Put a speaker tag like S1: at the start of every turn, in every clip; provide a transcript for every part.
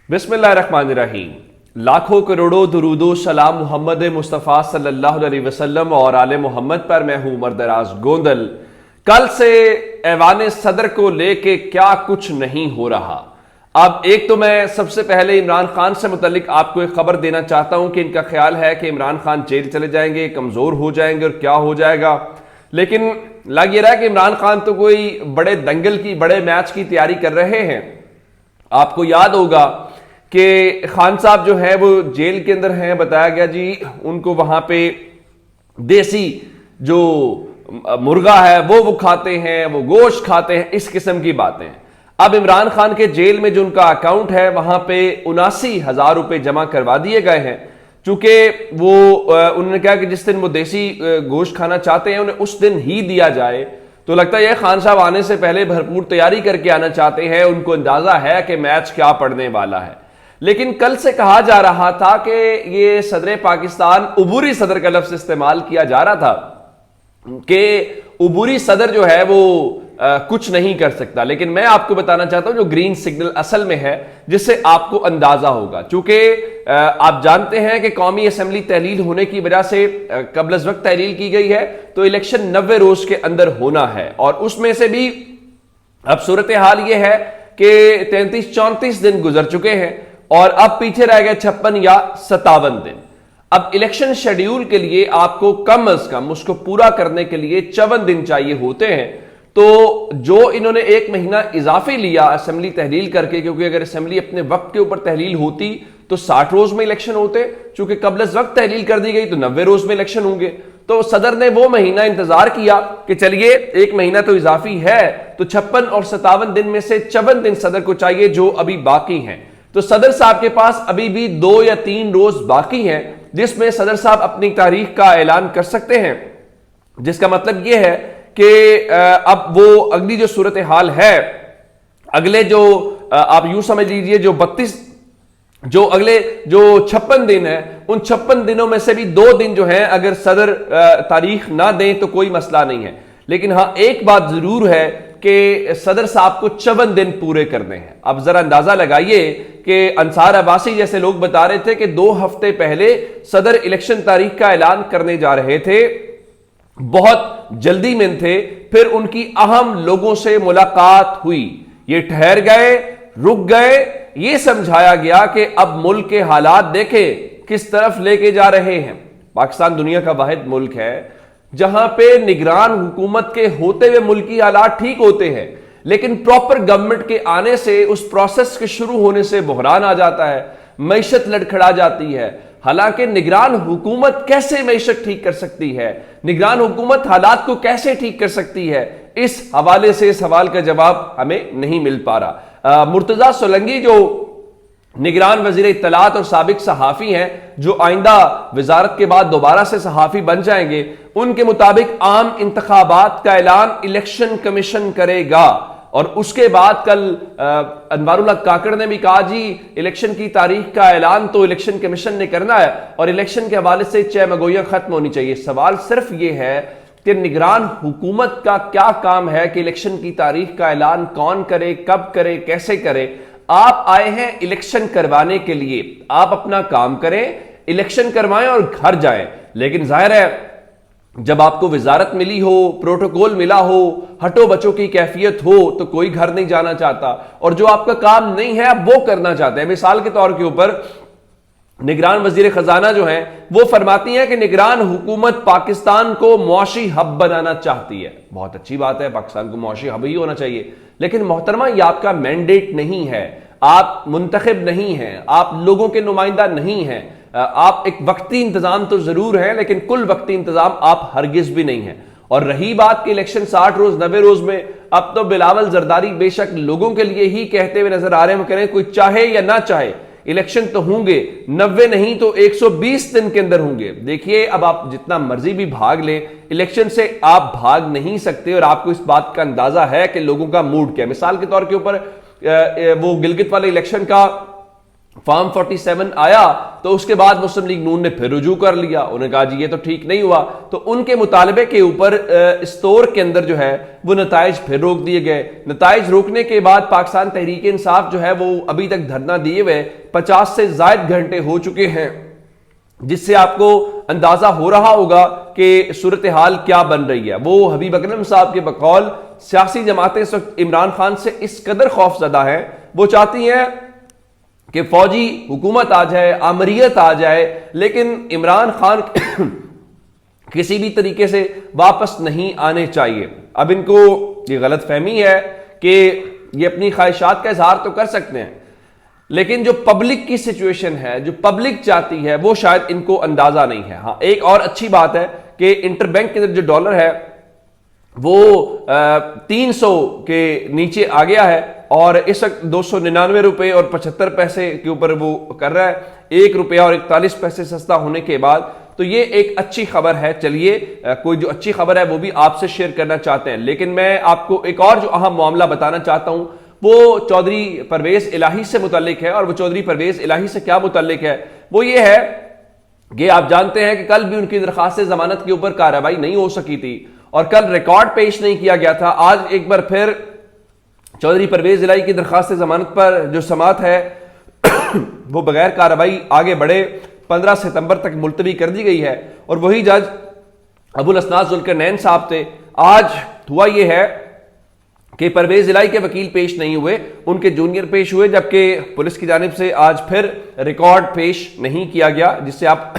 S1: बिस्मिल्लाहिर्रहमानिर्रहीम। लाखों करोड़ों दुरूदो सलाम मोहम्मद मुस्तफ़ा सल्लल्लाहु अलैहि वसल्लम और आले मोहम्मद पर। मैं हूं उमर दराज गोंदल। कल से ऐवान सदर को लेके क्या कुछ नहीं हो रहा। अब एक तो मैं सबसे पहले इमरान खान से मुतल्लिक आपको एक खबर देना चाहता हूं कि इनका ख्याल है कि इमरान खान जेल चले जाएंगे, कमजोर हो जाएंगे और क्या हो जाएगा। लेकिन लग ये रहा है कि इमरान खान तो कोई बड़े दंगल की, बड़े मैच की तैयारी कर रहे हैं। आपको याद होगा कि खान साहब जो है वो जेल के अंदर हैं, बताया गया जी उनको वहां पे देसी जो मुर्गा है वो खाते हैं, वो गोश्त खाते हैं, इस किस्म की बातें। अब इमरान खान के जेल में जो उनका अकाउंट है वहां पे 79,000 रुपए जमा करवा दिए गए हैं। चूंकि वो उन्होंने कहा कि जिस दिन वो देसी गोश्त खाना चाहते हैं उन्हें उस दिन ही दिया जाए। तो लगता है खान साहब आने से पहले भरपूर तैयारी करके आना चाहते हैं। उनको अंदाजा है कि मैच क्या पड़ने वाला है। लेकिन कल से कहा जा रहा था कि ये सदर पाकिस्तान, उबूरी सदर का लफ्ज इस्तेमाल किया जा रहा था कि उबूरी सदर जो है वो कुछ नहीं कर सकता। लेकिन मैं आपको बताना चाहता हूं जो ग्रीन सिग्नल असल में है, जिससे आपको अंदाजा होगा। चूंकि आप जानते हैं कि कौमी असेंबली तहलील होने की वजह से कबल अज़ वक्त तहलील की गई है, तो इलेक्शन 90 रोज के अंदर होना है। और उसमें से भी अब सूरत हाल यह है कि 33-34 दिन गुजर चुके हैं और अब पीछे रह गए 56 या 57 दिन। अब इलेक्शन शेड्यूल के लिए आपको कम अज कम उसको पूरा करने के लिए 54 दिन चाहिए होते हैं। तो जो इन्होंने 1 महीना इजाफी लिया असेंबली तहलील करके, क्योंकि अगर असेंबली अपने वक्त के ऊपर तहलील होती तो 60 रोज में इलेक्शन होते, चूंकि कबल अज़ वक्त तहलील कर दी गई तो 90 रोज में इलेक्शन होंगे। तो सदर ने वो महीना इंतजार किया कि चलिए 1 महीना तो इजाफी है, तो 56 और 57 दिन में से 54 दिन सदर को चाहिए जो अभी बाकी हैं। तो सदर साहब के पास अभी भी 2 या 3 रोज बाकी हैं जिसमें सदर साहब अपनी तारीख का ऐलान कर सकते हैं। जिसका मतलब यह है कि अब वो अगली जो सूरत हाल है, अगले जो आप यूं समझ लीजिए जो अगले जो 56 दिन है, उन 56 दिनों में से भी 2 दिन जो है अगर सदर तारीख ना दें तो कोई मसला नहीं है। लेकिन हां, एक बात जरूर है कि सदर साहब को 54 दिन पूरे करने हैं। अब जरा अंदाजा लगाइए कि अंसार अब्बासी जैसे लोग बता रहे थे कि 2 हफ्ते पहले सदर इलेक्शन तारीख का ऐलान करने जा रहे थे, बहुत जल्दी में थे, फिर उनकी अहम लोगों से मुलाकात हुई, ये ठहर गए, रुक गए, ये समझाया गया कि अब मुल्क के हालात देखें किस तरफ लेके जा रहे हैं। पाकिस्तान दुनिया का वाहिद मुल्क है जहां पे निगरान हुकूमत के होते हुए मुल्की हालात ठीक होते हैं, लेकिन प्रॉपर गवर्नमेंट के आने से, उस प्रोसेस के शुरू होने से बहरान आ जाता है, मईशत लड़खड़ा जाती है। हालांकि निगरान हुकूमत कैसे मईशत ठीक कर सकती है, निगरान हुकूमत हालात को कैसे ठीक कर सकती है, इस हवाले से इस सवाल का जवाब हमें नहीं मिल पा रहा। मुर्तजा सोलंकी जो निगरान वजीर इत्तलात और साबिक सहाफी हैं, जो आइंदा वजारत के बाद दोबारा से सहाफी बन जाएंगे, उनके मुताबिक आम इंतखाबात का ऐलान इलेक्शन कमीशन करेगा। और उसके बाद कल अनवारुल्लाह काकड़ ने भी कहा जी इलेक्शन की तारीख का ऐलान तो इलेक्शन कमीशन ने करना है और इलेक्शन के हवाले से चहमगोइयां खत्म होनी चाहिए। सवाल सिर्फ ये है कि निगरान हुकूमत का क्या काम है कि इलेक्शन की तारीख का ऐलान कौन करे, कब करे, कैसे करे। आप आए हैं इलेक्शन करवाने के लिए, आप अपना काम करें, इलेक्शन करवाएं और घर जाएं। लेकिन जाहिर है जब आपको वजारत मिली हो, प्रोटोकॉल मिला हो, हटो बचो की कैफियत हो, तो कोई घर नहीं जाना चाहता और जो आपका काम नहीं है आप वो करना चाहते हैं। मिसाल के तौर के ऊपर निगरान वजीर खजाना जो है वो फरमाती है कि निगरान हुकूमत पाकिस्तान को मुआशी हब बनाना चाहती है। बहुत अच्छी बात है, पाकिस्तान को मुआशी हब ही होना चाहिए, लेकिन मोहतरमा ये आपका मैंडेट नहीं है, आप मुंतखब नहीं हैं, आप लोगों के नुमाइंदा नहीं हैं। आप एक वक्ती इंतजाम तो जरूर है, लेकिन कुल वक्ती इंतजाम आप हरगिज भी नहीं है। और रही बात कि इलेक्शन 60 रोज 90 रोज में, अब तो बिलावल जरदारी बेशक लोगों के लिए ही कहते हुए नजर आ रहे हैं, वो कह रहे हैं कोई चाहे या ना चाहे इलेक्शन तो होंगे, 90 नहीं तो 120 दिन के अंदर होंगे। देखिए अब आप जितना मर्जी भी भाग ले, इलेक्शन से आप भाग नहीं सकते और आपको इस बात का अंदाजा है कि लोगों का मूड क्या है। मिसाल के तौर के ऊपर वो गिलगित वाले इलेक्शन का فارم 47 آیا تو اس کے بعد مسلم لیگ نون نے پھر رجوع کر لیا. انہوں نے کہا جی یہ تو ٹھیک نہیں ہوا, تو ان کے مطالبے کے اوپر اسطور کے اندر جو ہے وہ نتائج پھر روک دیے گئے. نتائج روکنے کے بعد پاکستان تحریک انصاف جو ہے وہ ابھی تک دھرنا دیے ہوئے 50 سے زائد گھنٹے ہو چکے ہیں, جس سے آپ کو اندازہ ہو رہا ہوگا کہ صورتحال کیا بن رہی ہے. وہ حبیب اکرم صاحب کے بقول سیاسی جماعتیں اس وقت عمران خان سے اس قدر خوف زدہ ہیں, وہ چاہتی ہیں کہ فوجی حکومت آ جائے, آمریت آ جائے, لیکن عمران خان کسی بھی طریقے سے واپس نہیں آنے چاہیے. اب ان کو یہ غلط فہمی ہے کہ یہ اپنی خواہشات کا اظہار تو کر سکتے ہیں, لیکن جو پبلک کی سچویشن ہے, جو پبلک چاہتی ہے, وہ شاید ان کو اندازہ نہیں ہے. ہاں ایک اور اچھی بات ہے کہ انٹر بینک کے اندر جو ڈالر ہے وہ 300 کے نیچے آ گیا ہے, اور اس وقت 299 روپے اور 75 پیسے کے اوپر وہ کر رہا ہے, 1 روپیہ اور 41 پیسے سستا ہونے کے بعد. تو یہ ایک اچھی خبر ہے. چلیے کوئی جو اچھی خبر ہے وہ بھی آپ سے شیئر کرنا چاہتے ہیں, لیکن میں آپ کو ایک اور جو اہم معاملہ بتانا چاہتا ہوں وہ چودھری پرویز الہی سے متعلق ہے. اور وہ چودھری پرویز الہی سے کیا متعلق ہے, وہ یہ ہے کہ آپ جانتے ہیں کہ کل بھی ان کی درخواست ضمانت کے اوپر کارروائی نہیں ہو سکی تھی, اور کل ریکارڈ پیش نہیں کیا گیا تھا. آج ایک بار پھر چودھری پرویز الہی کی درخواست ضمانت پر جو سماعت ہے وہ بغیر کارروائی آگے بڑھے 15 ستمبر تک ملتوی کر دی گئی ہے, اور وہی جج ابو الاسناد ذوالقرنین صاحب تھے. آج ہوا یہ ہے کہ پرویز الہی کے وکیل پیش نہیں ہوئے, ان کے جونیئر پیش ہوئے, جبکہ پولیس کی جانب سے آج پھر ریکارڈ پیش نہیں کیا گیا, جس سے آپ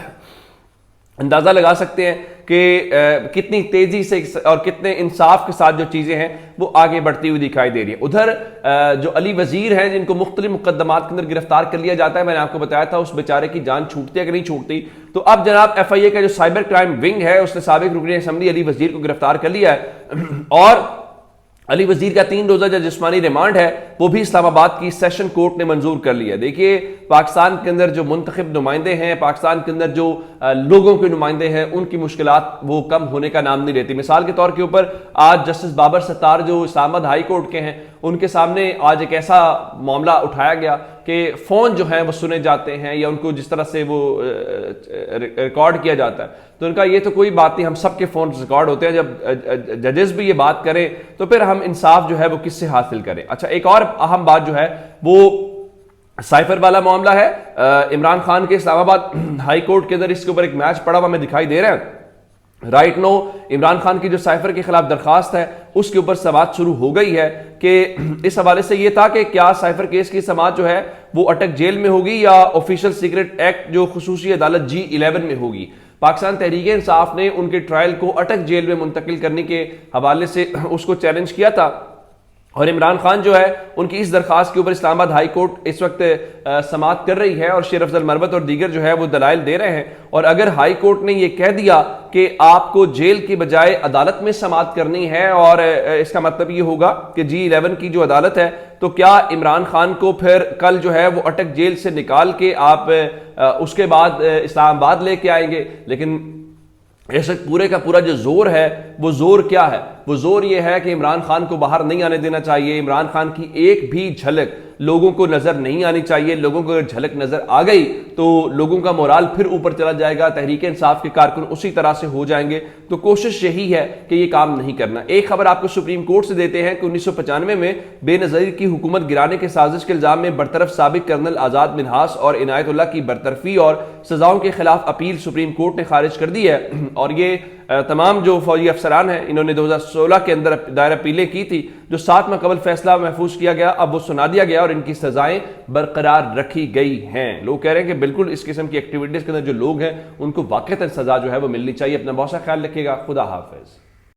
S1: اندازہ لگا سکتے ہیں کہ کتنی تیزی سے اور کتنے انصاف کے ساتھ جو چیزیں ہیں وہ آگے بڑھتی ہوئی دکھائی دے رہی ہے. ادھر جو علی وزیر ہیں جن کو مختلف مقدمات کے اندر گرفتار کر لیا جاتا ہے, میں نے آپ کو بتایا تھا اس بیچارے کی جان چھوٹتی ہے کہ نہیں چھوٹتی. تو اب جناب ایف آئی اے کا جو سائبر کرائم ونگ ہے اس نے سابق رکن اسمبلی علی وزیر کو گرفتار کر لیا ہے, اور علی وزیر کا 3 روزہ جو جسمانی ریمانڈ ہے وہ بھی اسلام آباد کی سیشن کورٹ نے منظور کر لیا. دیکھیے پاکستان کے اندر جو منتخب نمائندے ہیں, پاکستان کے اندر جو لوگوں کے نمائندے ہیں, ان کی مشکلات وہ کم ہونے کا نام نہیں لیتی. مثال کے طور کے اوپر آج جسٹس بابر ستار جو اسلام آباد ہائی کورٹ کے ہیں, ان کے سامنے آج ایک ایسا معاملہ اٹھایا گیا کہ فون جو ہیں وہ سنے جاتے ہیں یا ان کو جس طرح سے وہ ریکارڈ کیا جاتا ہے. تو ان کا یہ تو کوئی بات نہیں, ہم سب کے فون ریکارڈ ہوتے ہیں. جب ججز بھی یہ بات کریں تو پھر ہم انصاف جو ہے وہ کس سے حاصل کریں. اچھا ایک اور اہم بات جو ہے وہ سائفر والا معاملہ ہے. عمران خان کے اسلام آباد ہائی کورٹ کے اندر اس کے اوپر ایک میچ پڑا ہوا ہمیں دکھائی دے رہا ہے. رائٹ نو عمران خان کی جو سائفر کے خلاف درخواست ہے اس کے اوپر سماعت شروع ہو گئی ہے کہ اس حوالے سے یہ تھا کہ کیا سائفر کیس کی سماعت جو ہے وہ اٹک جیل میں ہوگی یا آفیشل سیکرٹ ایکٹ جو خصوصی عدالت G11 میں ہوگی. پاکستان تحریک انصاف نے ان کے ٹرائل کو اٹک جیل میں منتقل کرنے کے حوالے سے اس کو چیلنج کیا تھا, اور عمران خان جو ہے ان کی اس درخواست کے اوپر اسلام آباد ہائی کورٹ اس وقت سماعت کر رہی ہے, اور شیر افضل مربت اور دیگر جو ہے وہ دلائل دے رہے ہیں. اور اگر ہائی کورٹ نے یہ کہہ دیا کہ آپ کو جیل کی بجائے عدالت میں سماعت کرنی ہے, اور اس کا مطلب یہ ہوگا کہ G11 کی جو عدالت ہے, تو کیا عمران خان کو پھر کل جو ہے وہ اٹک جیل سے نکال کے آپ اس کے بعد اسلام آباد لے کے آئیں گے؟ لیکن اس وقت پورے کا پورا جو زور ہے وہ زور کیا ہے؟ وہ زور یہ ہے کہ عمران خان کو باہر نہیں آنے دینا چاہیے. عمران خان کی ایک بھی جھلک لوگوں کو نظر نہیں آنی چاہیے. لوگوں کو اگر جھلک نظر آ گئی تو لوگوں کا مورال پھر اوپر چلا جائے گا, تحریک انصاف کے کارکن اسی طرح سے ہو جائیں گے. تو کوشش یہی ہے کہ یہ کام نہیں کرنا. ایک خبر آپ کو سپریم کورٹ سے دیتے ہیں کہ 1995 میں بے نظیر کی حکومت گرانے کے سازش کے الزام میں برطرف سابق کرنل آزاد منہاس اور عنایت اللہ کی برطرفی اور سزاؤں کے خلاف اپیل سپریم کورٹ نے خارج کر دی ہے. اور یہ تمام جو فوجی افسران ہیں انہوں نے 2016 کے اندر دائر اپیلیں کی تھی, جو 7 ماہ قبل فیصلہ محفوظ کیا گیا, اب وہ سنا دیا گیا اور ان کی سزائیں برقرار رکھی گئی ہیں. لوگ کہہ رہے ہیں کہ بالکل اس قسم کی ایکٹیویٹیز کے اندر جو لوگ ہیں ان کو واقعتاً سزا جو ہے وہ ملنی چاہیے. اپنا بہت سا خیال رکھیے گا. خدا حافظ.